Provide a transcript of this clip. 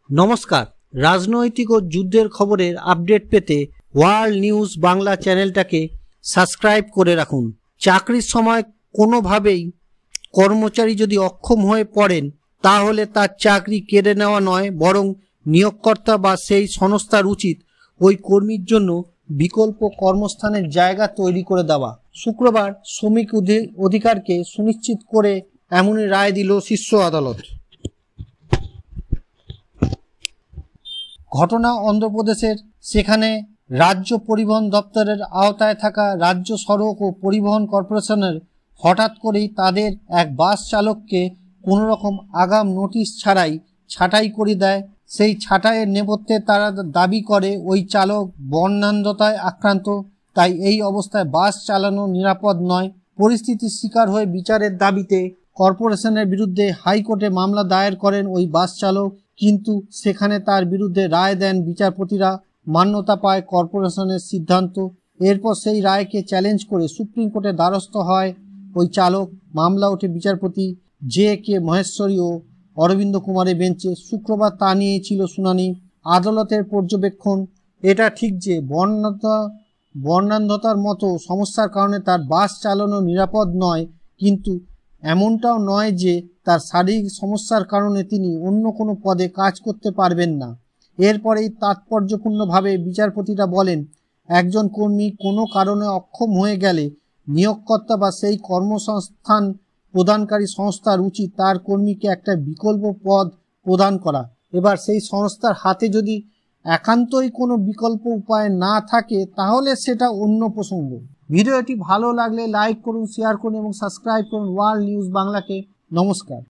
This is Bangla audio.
নমস্কার, রাজনৈতিক ও যুদ্ধের খবরের আপডেট পেতে ওয়ার্ল্ড নিউজ বাংলা চ্যানেলটাকে সাবস্ক্রাইব করে রাখুন। চাকরির সময় কোনোভাবেই কর্মচারী যদি অক্ষম হয়ে পড়েন তাহলে তার চাকরি কেড়ে নেওয়া নয়, বরং নিয়োগকর্তা বা সেই সংস্থার উচিত ওই কর্মীর জন্য বিকল্প কর্মস্থানের জায়গা তৈরি করে দেওয়া। শুক্রবার শ্রমিক অধিকারকে সুনিশ্চিত করে এমনই রায় দিল শীর্ষ আদালত। ঘটনা অন্ধ্রপ্রদেশের, সেখানে রাজ্য পরিবহন দপ্তরের আওতায় থাকা রাজ্য সড়ক ও পরিবহন কর্পোরেশনের হঠাৎ করেই তাদের এক বাস চালককে কোনো রকম আগাম নোটিশ ছাড়াই ছাঁটাই করে দেয়। সেই ছাঁটাইয়ের নেপথ্যে তারা দাবি করে ওই চালক বর্ণান্ধতায় আক্রান্ত, তাই এই অবস্থায় বাস চালানো নিরাপদ নয়। পরিস্থিতির শিকার হয়ে বিচারের দাবিতে কর্পোরেশনের বিরুদ্ধে হাইকোর্টে মামলা দায়ের করেন ওই বাস চালক, কিন্তু সেখানে তার বিরুদ্ধে রায় দেন বিচারপতিরা। মান্যতা পায় কর্পোরেশনের সিদ্ধান্ত। এরপর সেই রায়কে চ্যালেঞ্জ করে সুপ্রিম কোর্টে দ্বারস্থ হয় ওই চালক। মামলা ওঠে বিচারপতি JK মহেশ্বরী ও অরবিন্দ কুমারের বেঞ্চে। শুক্রবার তা নিয়েই ছিল শুনানি। আদালতের পর্যবেক্ষণ, এটা ঠিক যে বর্ণান্ধতার মতো সমস্যার কারণে তার বাস চালানো নিরাপদ নয়, কিন্তু এমনটাও নয় যে তার শারীরিক সমস্যার কারণে তিনি অন্য কোনো পদে কাজ করতে পারবেন না। এরপরেই তাৎপর্যপূর্ণভাবে বিচারপতিরা বলেন, একজন কর্মী কোনো কারণে অক্ষম হয়ে গেলে নিয়োগকর্তা বা সেই কর্মসংস্থান প্রদানকারী সংস্থার উচিত তার কর্মীকে একটা বিকল্প পদ প্রদান করা। এবার সেই সংস্থার হাতে যদি একান্তই কোনো বিকল্প উপায় না থাকে তাহলে সেটা অন্য প্রসঙ্গ। ভিডিওটি ভালো লাগলে লাইক করুন, শেয়ার করুন এবং সাবস্ক্রাইব করুন ওয়ার্ল্ড নিউজ বাংলাকে। নমস্কার।